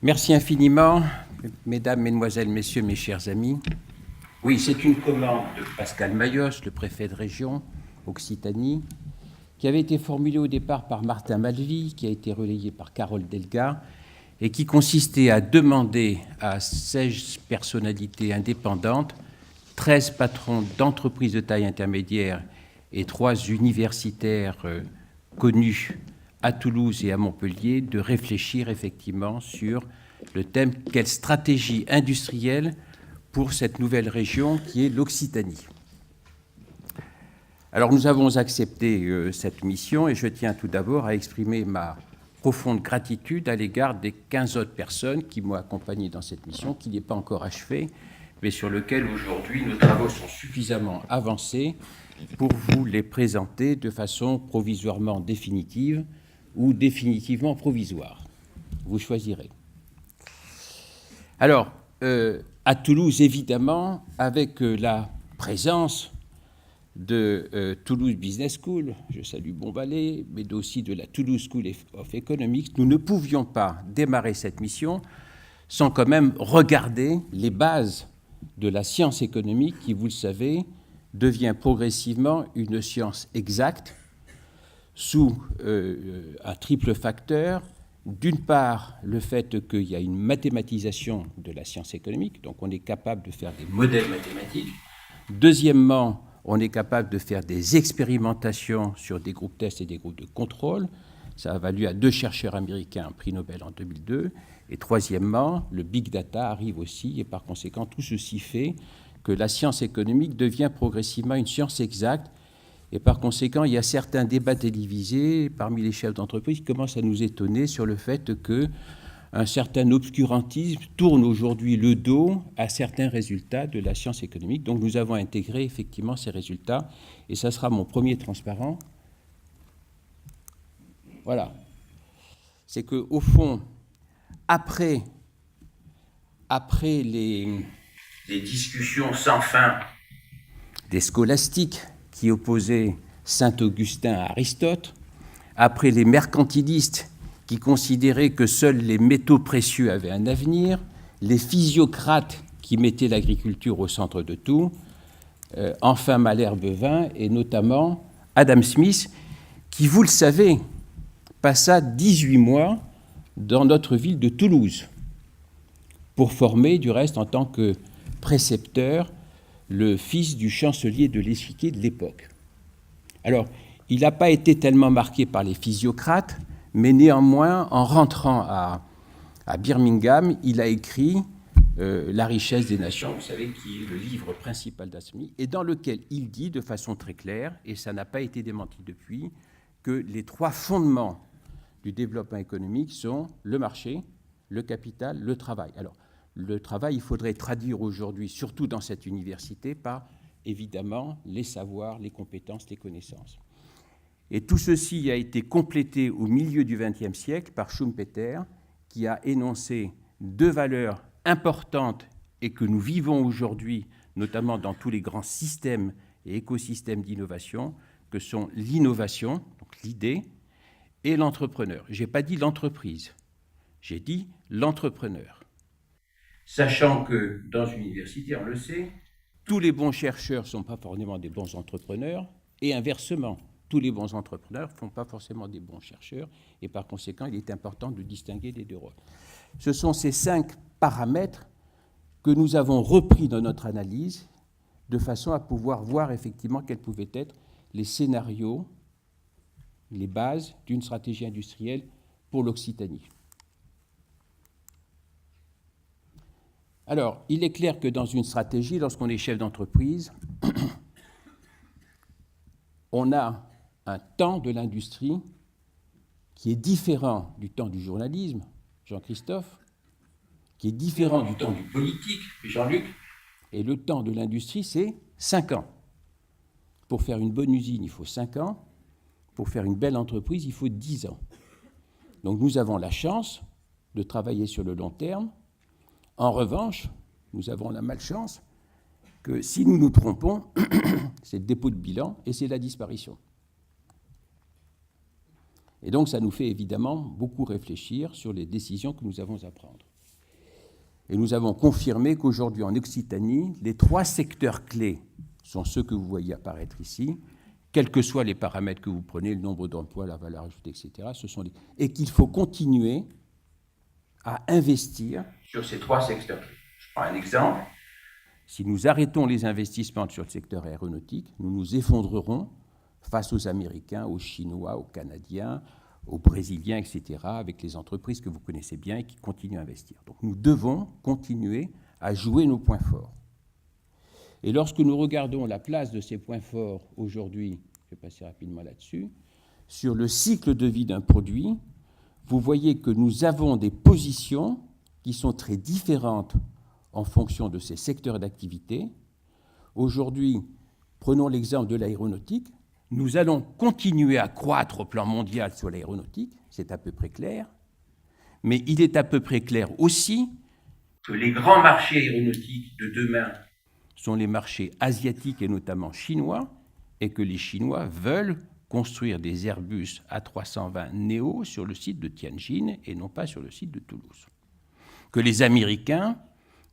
Merci infiniment, mesdames, mesdemoiselles, messieurs, mes chers amis. Oui, c'est une commande de Pascal Mayos, le préfet de région Occitanie, qui avait été formulée au départ par Martin Malvy, qui a été relayée par Carole Delga, et qui consistait à demander à 16 personnalités indépendantes, 13 patrons d'entreprises de taille intermédiaire et 3 universitaires connus à Toulouse et à Montpellier, de réfléchir effectivement sur le thème « Quelle stratégie industrielle pour cette nouvelle région qui est l'Occitanie ?» Alors nous avons accepté cette mission et je tiens tout d'abord à exprimer ma profonde gratitude à l'égard des 15 autres personnes qui m'ont accompagné dans cette mission, qui n'est pas encore achevée, mais sur lequel aujourd'hui nos travaux sont suffisamment avancés pour vous les présenter de façon provisoirement définitive ou définitivement provisoire. Vous choisirez. Alors, à Toulouse, évidemment, avec la présence de Toulouse Business School, je salue Bonvalet, mais aussi de la Toulouse School of Economics, nous ne pouvions pas démarrer cette mission sans quand même regarder les bases de la science économique qui, vous le savez, devient progressivement une science exacte sous un triple facteur. D'une part, le fait qu'il y a une mathématisation de la science économique, donc on est capable de faire des modèles mathématiques. Deuxièmement, on est capable de faire des expérimentations sur des groupes tests et des groupes de contrôle. Ça a valu à 2 chercheurs américains un prix Nobel en 2002. Et troisièmement, le big data arrive aussi, et par conséquent, tout ceci fait que la science économique devient progressivement une science exacte. Et par conséquent, il y a certains débats télévisés parmi les chefs d'entreprise qui commencent à nous étonner sur le fait qu'un certain obscurantisme tourne aujourd'hui le dos à certains résultats de la science économique. Donc nous avons intégré effectivement ces résultats, et ça sera mon premier transparent. Voilà. C'est qu'au fond, après les discussions sans fin des scolastiques qui opposaient Saint-Augustin à Aristote, après les mercantilistes qui considéraient que seuls les métaux précieux avaient un avenir, les physiocrates qui mettaient l'agriculture au centre de tout, enfin Malherbe vint, et notamment Adam Smith, qui, vous le savez, passa 18 mois dans notre ville de Toulouse pour former, du reste, en tant que précepteur, le fils du chancelier de l'Échiquier de l'époque. Alors, il n'a pas été tellement marqué par les physiocrates, mais néanmoins, en rentrant à Birmingham, il a écrit La richesse des nations, vous savez, qui est le livre principal d'Asmi, et dans lequel il dit de façon très claire, et ça n'a pas été démenti depuis, que les 3 fondements du développement économique sont le marché, le capital, le travail. Alors, le travail, il faudrait traduire aujourd'hui, surtout dans cette université, par, évidemment, les savoirs, les compétences, les connaissances. Et tout ceci a été complété au milieu du XXe siècle par Schumpeter, qui a énoncé 2 valeurs importantes et que nous vivons aujourd'hui, notamment dans tous les grands systèmes et écosystèmes d'innovation, que sont l'innovation, donc l'idée, et l'entrepreneur. Je n'ai pas dit l'entreprise, j'ai dit l'entrepreneur. Sachant que dans une université, on le sait, tous les bons chercheurs ne sont pas forcément des bons entrepreneurs, et inversement, tous les bons entrepreneurs ne font pas forcément des bons chercheurs, et par conséquent, il est important de distinguer les 2 rôles. Ce sont ces 5 paramètres que nous avons repris dans notre analyse, de façon à pouvoir voir effectivement quels pouvaient être les scénarios, les bases d'une stratégie industrielle pour l'Occitanie. Alors, il est clair que dans une stratégie, lorsqu'on est chef d'entreprise, on a un temps de l'industrie qui est différent du temps du journalisme, Jean-Christophe, qui est différent du temps du politique, Jean-Luc, et le temps de l'industrie, c'est 5 ans. Pour faire une bonne usine, il faut 5 ans. Pour faire une belle entreprise, il faut 10 ans. Donc nous avons la chance de travailler sur le long terme. En revanche, nous avons la malchance que si nous nous trompons, c'est le dépôt de bilan et c'est la disparition. Et donc ça nous fait évidemment beaucoup réfléchir sur les décisions que nous avons à prendre. Et nous avons confirmé qu'aujourd'hui, en Occitanie, les 3 secteurs clés sont ceux que vous voyez apparaître ici, quels que soient les paramètres que vous prenez, le nombre d'emplois, la valeur ajoutée, etc. Et qu'il faut continuer à investir sur ces 3 secteurs clés. Je prends un exemple. Si nous arrêtons les investissements sur le secteur aéronautique, nous nous effondrerons face aux Américains, aux Chinois, aux Canadiens, aux Brésiliens, etc., avec les entreprises que vous connaissez bien et qui continuent à investir. Donc nous devons continuer à jouer nos points forts. Et lorsque nous regardons la place de ces points forts aujourd'hui, je vais passer rapidement là-dessus, sur le cycle de vie d'un produit, vous voyez que nous avons des positions qui sont très différentes en fonction de ces secteurs d'activité. Aujourd'hui, prenons l'exemple de l'aéronautique. Nous allons continuer à croître au plan mondial sur l'aéronautique, c'est à peu près clair, mais il est à peu près clair aussi que les grands marchés aéronautiques de demain sont les marchés asiatiques et notamment chinois, et que les Chinois veulent construire des Airbus A320 Neo sur le site de Tianjin et non pas sur le site de Toulouse. Que les Américains,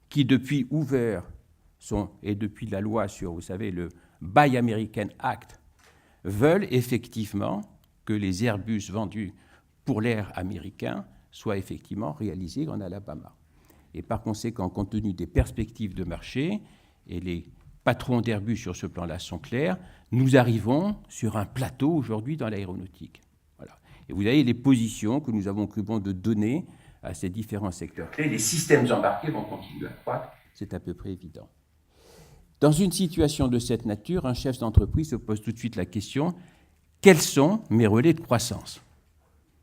qui depuis et depuis la loi sur, vous savez, le Buy American Act, veulent effectivement que les Airbus vendus pour l'air américain soient effectivement réalisés en Alabama. Et par conséquent, compte tenu des perspectives de marché, et les patrons d'Airbus sur ce plan-là sont clairs, nous arrivons sur un plateau aujourd'hui dans l'aéronautique. Voilà. Et vous avez les positions que nous avons cru bon de donner à ces différents secteurs clés. Les systèmes embarqués vont continuer à croître, c'est à peu près évident. Dans une situation de cette nature, un chef d'entreprise se pose tout de suite la question, quels sont mes relais de croissance?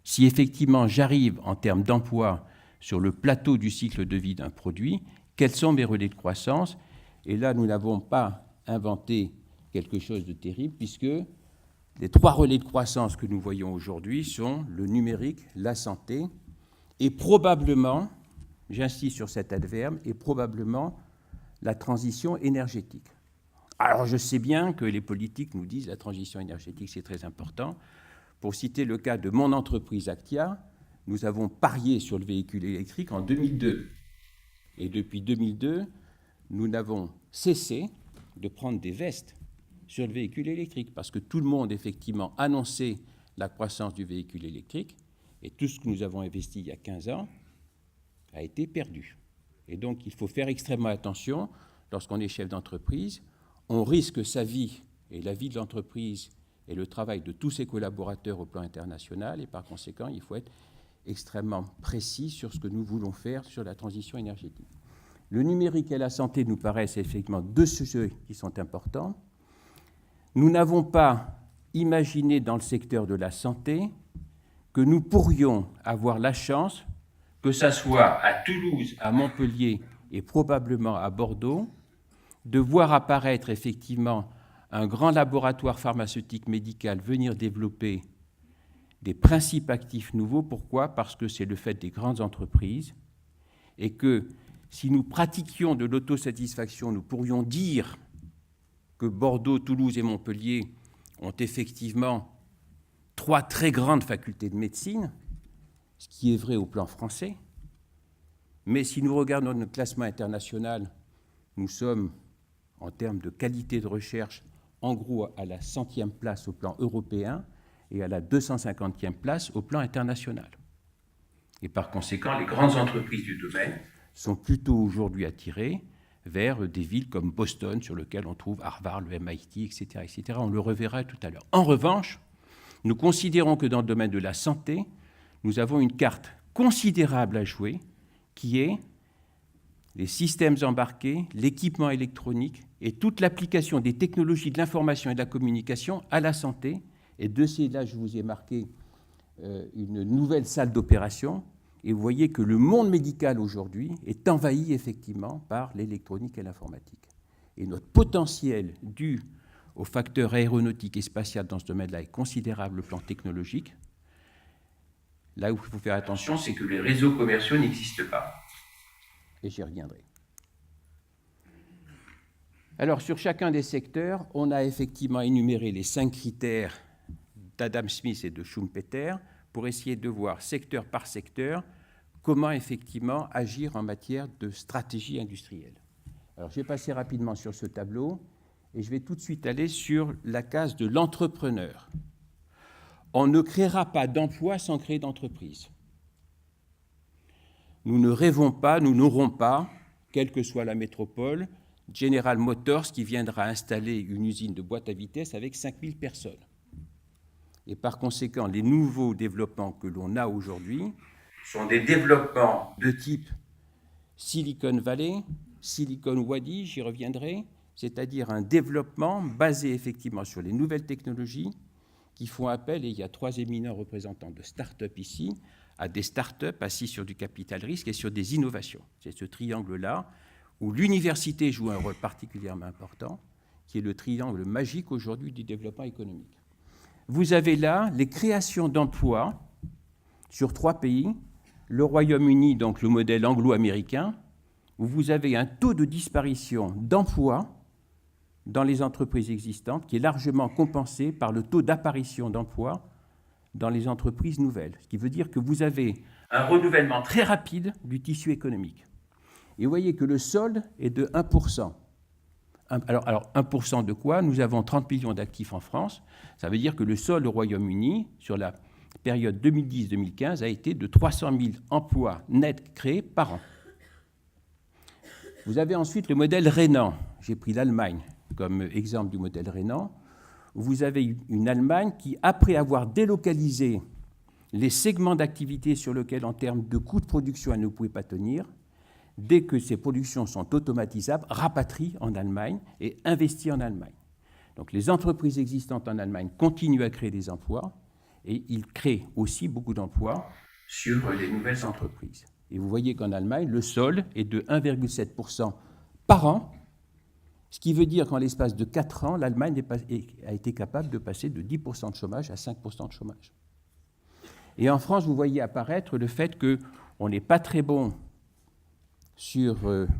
Si effectivement j'arrive en termes d'emploi sur le plateau du cycle de vie d'un produit, quels sont mes relais de croissance? Et là, nous n'avons pas inventé quelque chose de terrible, puisque les 3 relais de croissance que nous voyons aujourd'hui sont le numérique, la santé, et probablement, j'insiste sur cet adverbe, et probablement la transition énergétique. Alors je sais bien que les politiques nous disent que la transition énergétique c'est très important. Pour citer le cas de mon entreprise Actia, nous avons parié sur le véhicule électrique en 2002. Et depuis 2002, nous n'avons cessé de prendre des vestes sur le véhicule électrique, parce que tout le monde effectivement annonçait la croissance du véhicule électrique, et tout ce que nous avons investi il y a 15 ans a été perdu. Et donc, il faut faire extrêmement attention lorsqu'on est chef d'entreprise. On risque sa vie et la vie de l'entreprise et le travail de tous ses collaborateurs au plan international. Et par conséquent, il faut être extrêmement précis sur ce que nous voulons faire sur la transition énergétique. Le numérique et la santé nous paraissent effectivement 2 sujets qui sont importants. Nous n'avons pas imaginé dans le secteur de la santé que nous pourrions avoir la chance, que ce soit à Toulouse, à Montpellier et probablement à Bordeaux, de voir apparaître effectivement un grand laboratoire pharmaceutique médical venir développer des principes actifs nouveaux. Pourquoi? Parce que c'est le fait des grandes entreprises et que si nous pratiquions de l'autosatisfaction, nous pourrions dire que Bordeaux, Toulouse et Montpellier ont effectivement 3 très grandes facultés de médecine, ce qui est vrai au plan français. Mais si nous regardons notre classement international, nous sommes, en termes de qualité de recherche, en gros à la 100e place au plan européen et à la 250e place au plan international. Et par conséquent, les grandes entreprises du domaine sont plutôt aujourd'hui attirées vers des villes comme Boston, sur lesquelles on trouve Harvard, le MIT, etc., etc. On le reverra tout à l'heure. En revanche, nous considérons que dans le domaine de la santé, nous avons une carte considérable à jouer, qui est les systèmes embarqués, l'équipement électronique et toute l'application des technologies de l'information et de la communication à la santé. Et de ces là, je vous ai marqué une nouvelle salle d'opération. Et vous voyez que le monde médical aujourd'hui est envahi effectivement par l'électronique et l'informatique. Et notre potentiel dû aux facteurs aéronautiques et spatial dans ce domaine-là est considérable au plan technologique. Là où il faut faire attention, c'est que les réseaux commerciaux n'existent pas. Et j'y reviendrai. Alors, sur chacun des secteurs, on a effectivement énuméré les 5 critères d'Adam Smith et de Schumpeter pour essayer de voir secteur par secteur comment effectivement agir en matière de stratégie industrielle. Alors, je vais passer rapidement sur ce tableau et je vais tout de suite aller sur la case de l'entrepreneur. On ne créera pas d'emplois sans créer d'entreprise. Nous ne rêvons pas, nous n'aurons pas, quelle que soit la métropole, General Motors qui viendra installer une usine de boîte à vitesse avec 5000 personnes. Et par conséquent, les nouveaux développements que l'on a aujourd'hui sont des développements de type Silicon Valley, Silicon Wadi, j'y reviendrai, c'est-à-dire un développement basé effectivement sur les nouvelles technologies qui font appel, et il y a 3 éminents représentants de start-up ici, à des start-up assis sur du capital risque et sur des innovations. C'est ce triangle-là où l'université joue un rôle particulièrement important, qui est le triangle magique aujourd'hui du développement économique. Vous avez là les créations d'emplois sur 3 pays, le Royaume-Uni, donc le modèle anglo-américain, où vous avez un taux de disparition d'emplois dans les entreprises existantes qui est largement compensé par le taux d'apparition d'emplois dans les entreprises nouvelles. Ce qui veut dire que vous avez un renouvellement très rapide du tissu économique. Et vous voyez que le solde est de 1%. Alors 1% de quoi? Nous avons 30 millions d'actifs en France. Ça veut dire que le solde au Royaume-Uni, sur la période 2010-2015, a été de 300 000 emplois nets créés par an. Vous avez ensuite le modèle rhénan. J'ai pris l'Allemagne comme exemple du modèle rhénan. Vous avez une Allemagne qui, après avoir délocalisé les segments d'activité sur lesquels, en termes de coûts de production, elle ne pouvait pas tenir, dès que ces productions sont automatisables, rapatrie en Allemagne et investit en Allemagne. Donc les entreprises existantes en Allemagne continuent à créer des emplois et ils créent aussi beaucoup d'emplois sur les nouvelles entreprises. Et vous voyez qu'en Allemagne, le solde est de 1,7% par an, ce qui veut dire qu'en l'espace de 4 ans, l'Allemagne a été capable de passer de 10% de chômage à 5% de chômage. Et en France, vous voyez apparaître le fait qu'on n'est pas très bon sur,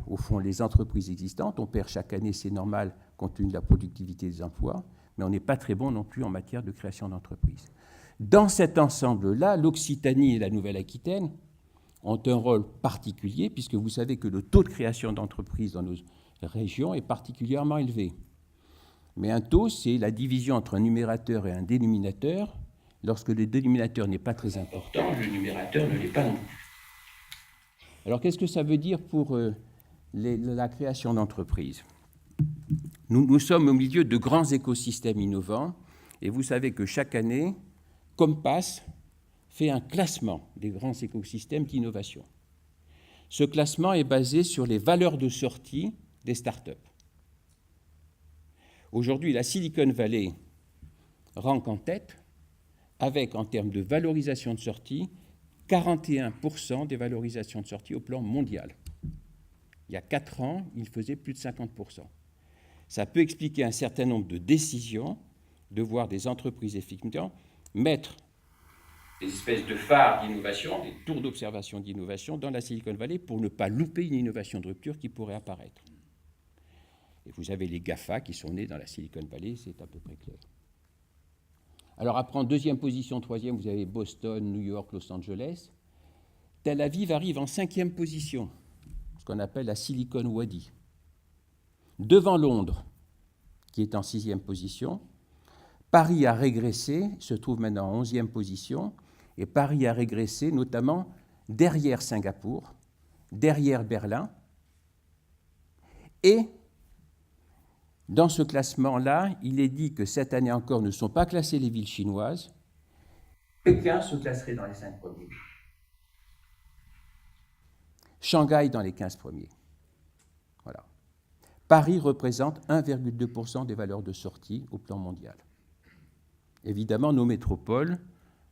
au fond, les entreprises existantes. On perd chaque année, c'est normal, compte tenu de la productivité des emplois, mais on n'est pas très bon non plus en matière de création d'entreprises. Dans cet ensemble-là, l'Occitanie et la Nouvelle-Aquitaine ont un rôle particulier, puisque vous savez que le taux de création d'entreprises dans nos régions est particulièrement élevé. Mais un taux, c'est la division entre un numérateur et un dénominateur. Lorsque le dénominateur n'est pas très important, le numérateur ne l'est pas non plus. Alors, qu'est-ce que ça veut dire pour la création d'entreprises? Nous sommes au milieu de grands écosystèmes innovants, et vous savez que chaque année, Compass fait un classement des grands écosystèmes d'innovation. Ce classement est basé sur les valeurs de sortie des startups. Aujourd'hui, la Silicon Valley rank en tête avec, en termes de valorisation de sortie, 41% des valorisations de sortie au plan mondial. Il y a 4 ans, il faisait plus de 50%. Ça peut expliquer un certain nombre de décisions, de voir des entreprises effectivement mettre des espèces de phares d'innovation, des tours d'observation d'innovation dans la Silicon Valley pour ne pas louper une innovation de rupture qui pourrait apparaître. Et vous avez les GAFA qui sont nés dans la Silicon Valley, c'est à peu près clair. Alors après, en deuxième position, troisième, vous avez Boston, New York, Los Angeles. Tel Aviv arrive en 5e position, ce qu'on appelle la Silicon Wadi. Devant Londres, qui est en 6e position. Paris a régressé, se trouve maintenant en 11e position, et Paris a régressé notamment derrière Singapour, derrière Berlin, et dans ce classement-là, il est dit que cette année encore ne sont pas classées les villes chinoises. Pékin se classerait dans les 5 premiers. Shanghai dans les 15 premiers. Voilà. Paris représente 1,2% des valeurs de sortie au plan mondial. Évidemment, nos métropoles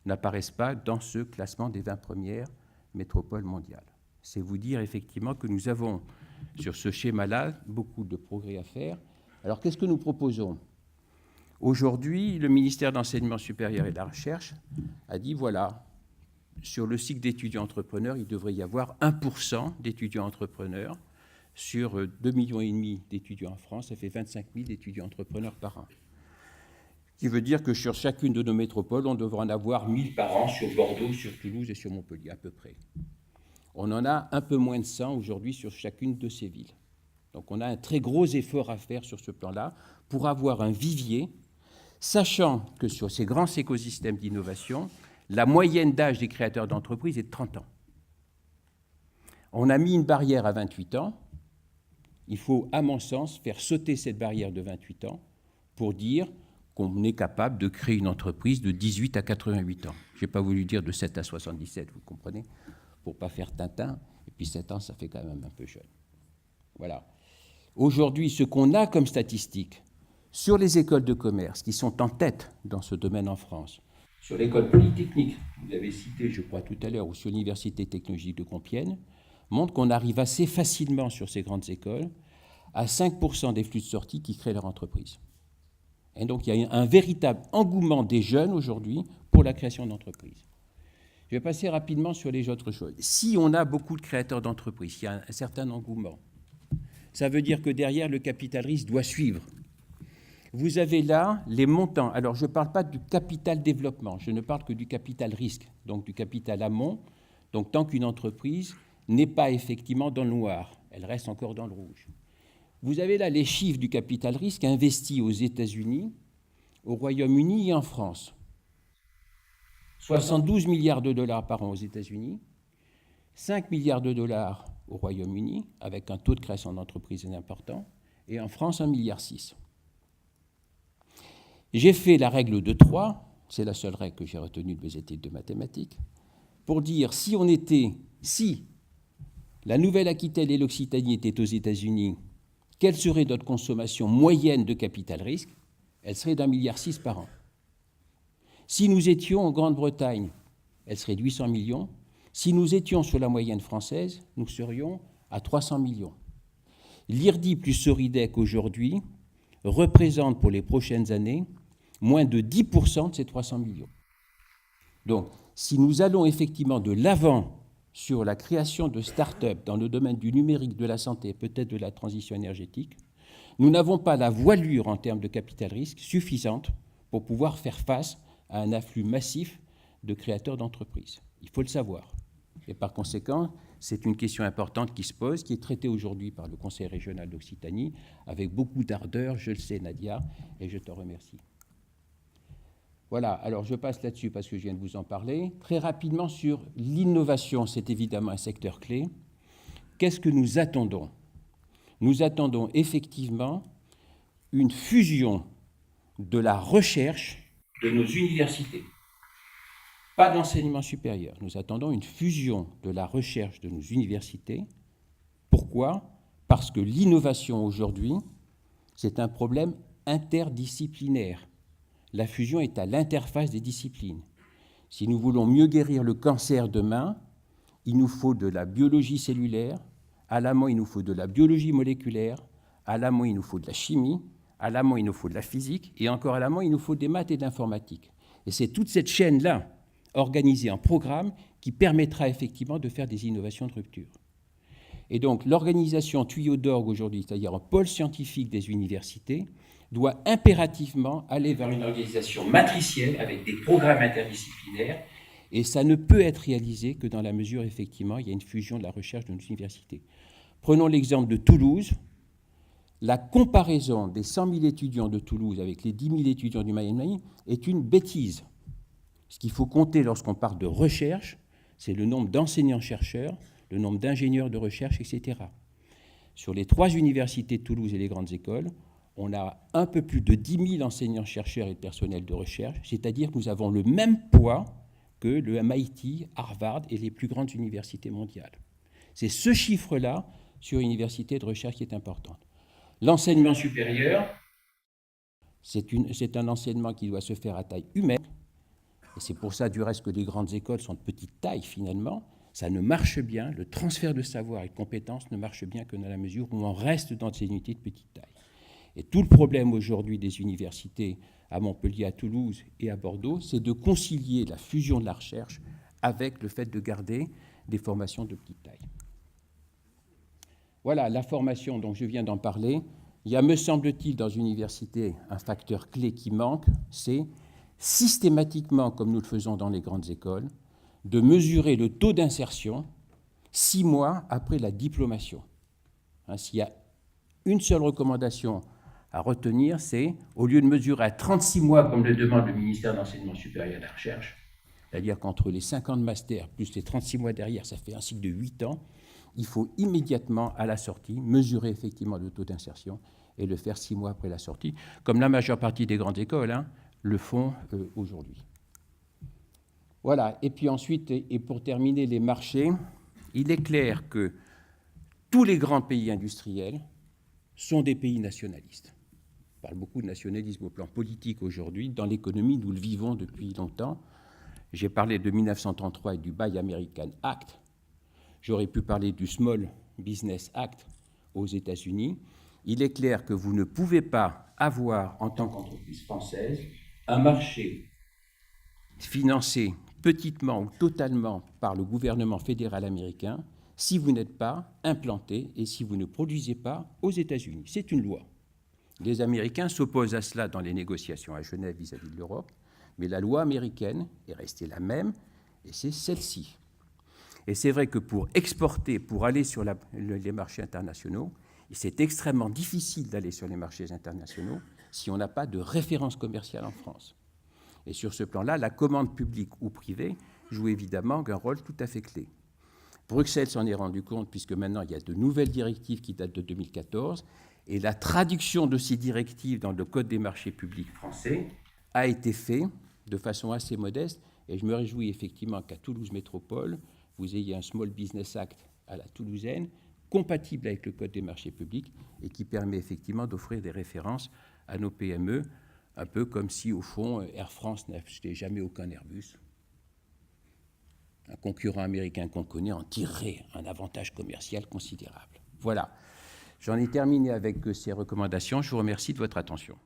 n'apparaissent pas dans ce classement des 20 premières métropoles mondiales. C'est vous dire effectivement que nous avons, sur ce schéma-là, beaucoup de progrès à faire. Alors, qu'est-ce que nous proposons? Aujourd'hui, le ministère de l'Enseignement supérieur et de la Recherche a dit, voilà, sur le cycle d'étudiants entrepreneurs, il devrait y avoir 1% d'étudiants entrepreneurs sur 2,5 millions d'étudiants en France. Ça fait 25 000 étudiants entrepreneurs par an. Ce qui veut dire que sur chacune de nos métropoles, on devrait en avoir 1000 par an sur Bordeaux, sur Toulouse et sur Montpellier, à peu près. On en a un peu moins de 100 aujourd'hui sur chacune de ces villes. Donc on a un très gros effort à faire sur ce plan-là pour avoir un vivier, sachant que sur ces grands écosystèmes d'innovation, la moyenne d'âge des créateurs d'entreprises est de 30 ans. On a mis une barrière à 28 ans. Il faut, à mon sens, faire sauter cette barrière de 28 ans pour dire qu'on est capable de créer une entreprise de 18 à 88 ans. Je n'ai pas voulu dire de 7 à 77, vous comprenez, pour ne pas faire Tintin. Et puis 7 ans, ça fait quand même un peu jeune. Voilà. Aujourd'hui, ce qu'on a comme statistiques sur les écoles de commerce qui sont en tête dans ce domaine en France, sur l'école polytechnique, vous l'avez cité, je crois, tout à l'heure, ou sur l'Université technologique de Compiègne, montre qu'on arrive assez facilement sur ces grandes écoles à 5% des flux de sortie qui créent leur entreprise. Et donc, il y a un véritable engouement des jeunes aujourd'hui pour la création d'entreprises. Je vais passer rapidement sur les autres choses. Si on a beaucoup de créateurs d'entreprises, il y a un certain engouement, ça veut dire que derrière, le capital risque doit suivre. Vous avez là les montants. Alors, je ne parle pas du capital développement, je ne parle que du capital risque, donc du capital amont. Donc, tant qu'une entreprise n'est pas effectivement dans le noir, elle reste encore dans le rouge. Vous avez là les chiffres du capital risque investi aux États-Unis, au Royaume-Uni et en France. 72 milliards de dollars par an aux États-Unis, 5 milliards de dollars au Royaume-Uni, avec un taux de création d'entreprises important, et en France, 1,6 milliard. J'ai fait la règle de 3, c'est la seule règle que j'ai retenue de mes études de mathématiques, pour dire si la Nouvelle-Aquitaine et l'Occitanie étaient aux États-Unis, quelle serait notre consommation moyenne de capital risque? Elle serait d'1,6 milliard par an. Si nous étions en Grande-Bretagne, elle serait de 800 millions. Si nous étions sur la moyenne française, nous serions à 300 millions. L'IRDI plus Soridec aujourd'hui représente pour les prochaines années moins de 10% de ces 300 millions. Donc, si nous allons effectivement de l'avant sur la création de start-up dans le domaine du numérique, de la santé, peut-être de la transition énergétique, nous n'avons pas la voilure en termes de capital risque suffisante pour pouvoir faire face à un afflux massif de créateurs d'entreprises. Il faut le savoir. Et par conséquent, c'est une question importante qui se pose, qui est traitée aujourd'hui par le Conseil régional d'Occitanie, avec beaucoup d'ardeur, je le sais Nadia, et je te remercie. Voilà, alors je passe là-dessus parce que je viens de vous en parler. Très rapidement sur l'innovation, c'est évidemment un secteur clé. Qu'est-ce que nous attendons? Nous attendons effectivement une fusion de la recherche de nos universités. Pas d'enseignement supérieur. Nous attendons une fusion de la recherche de nos universités. Pourquoi? Parce que l'innovation aujourd'hui, c'est un problème interdisciplinaire. La fusion est à l'interface des disciplines. Si nous voulons mieux guérir le cancer demain, il nous faut de la biologie cellulaire, à l'amont il nous faut de la biologie moléculaire, à l'amont il nous faut de la chimie, à l'amont il nous faut de la physique, et encore à l'amont il nous faut des maths et de l'informatique. Et c'est toute cette chaîne-là, organisée en programme, qui permettra effectivement de faire des innovations de rupture. Et donc l'organisation tuyau d'orgue aujourd'hui, c'est-à-dire un pôle scientifique des universités, doit impérativement aller vers une organisation matricielle avec des programmes interdisciplinaires, et ça ne peut être réalisé que dans la mesure, effectivement, il y a une fusion de la recherche de nos universités. Prenons l'exemple de Toulouse. La comparaison des 100 000 étudiants de Toulouse avec les 10 000 étudiants du Mayenne est une bêtise. Ce qu'il faut compter lorsqu'on parle de recherche, c'est le nombre d'enseignants-chercheurs, le nombre d'ingénieurs de recherche, etc. Sur les 3 universités de Toulouse et les grandes écoles, on a un peu plus de 10 000 enseignants-chercheurs et personnels de recherche, c'est-à-dire que nous avons le même poids que le MIT, Harvard et les plus grandes universités mondiales. C'est ce chiffre-là sur une université de recherche qui est important. L'enseignement supérieur, c'est un enseignement qui doit se faire à taille humaine, et c'est pour ça du reste que les grandes écoles sont de petite taille finalement. Ça ne marche bien, le transfert de savoir et de compétences ne marche bien que dans la mesure où on reste dans ces unités de petite taille. Et tout le problème aujourd'hui des universités à Montpellier, à Toulouse et à Bordeaux, c'est de concilier la fusion de la recherche avec le fait de garder des formations de petite taille. Voilà, la formation dont je viens d'en parler. Il y a, me semble-t-il, dans une université, un facteur clé qui manque, c'est systématiquement, comme nous le faisons dans les grandes écoles, de mesurer le taux d'insertion 6 mois après la diplomation. Hein, s'il y a une seule recommandation à retenir, c'est, au lieu de mesurer à 36 mois, comme le demande le ministère de l'Enseignement supérieur et de la Recherche, c'est-à-dire qu'entre les 5 ans de master plus les 36 mois derrière, ça fait un cycle de 8 ans, il faut immédiatement, à la sortie, mesurer effectivement le taux d'insertion et le faire 6 mois après la sortie, comme la majeure partie des grandes écoles le font aujourd'hui. Voilà, et puis ensuite, et pour terminer les marchés, il est clair que tous les grands pays industriels sont des pays nationalistes. On parle beaucoup de nationalisme au plan politique aujourd'hui. Dans l'économie, nous le vivons depuis longtemps. J'ai parlé de 1933 et du Buy American Act. J'aurais pu parler du Small Business Act aux États-Unis. Il est clair que vous ne pouvez pas avoir, en tant qu'entreprise française, un marché financé petitement ou totalement par le gouvernement fédéral américain si vous n'êtes pas implanté et si vous ne produisez pas aux États-Unis. C'est une loi. Les Américains s'opposent à cela dans les négociations à Genève vis-à-vis de l'Europe, mais la loi américaine est restée la même, et c'est celle-ci. Et c'est vrai que pour exporter, pour aller sur les marchés internationaux, c'est extrêmement difficile d'aller sur les marchés internationaux si on n'a pas de référence commerciale en France. Et sur ce plan-là, la commande publique ou privée joue évidemment un rôle tout à fait clé. Bruxelles s'en est rendu compte puisque maintenant il y a de nouvelles directives qui datent de 2014 et la traduction de ces directives dans le Code des marchés publics français a été faite de façon assez modeste et je me réjouis effectivement qu'à Toulouse Métropole, vous ayez un Small Business Act à la toulousaine compatible avec le Code des marchés publics et qui permet effectivement d'offrir des références à nos PME, un peu comme si, au fond, Air France n'achetait jamais aucun Airbus. Un concurrent américain qu'on connaît en tirerait un avantage commercial considérable. Voilà. J'en ai terminé avec ces recommandations. Je vous remercie de votre attention.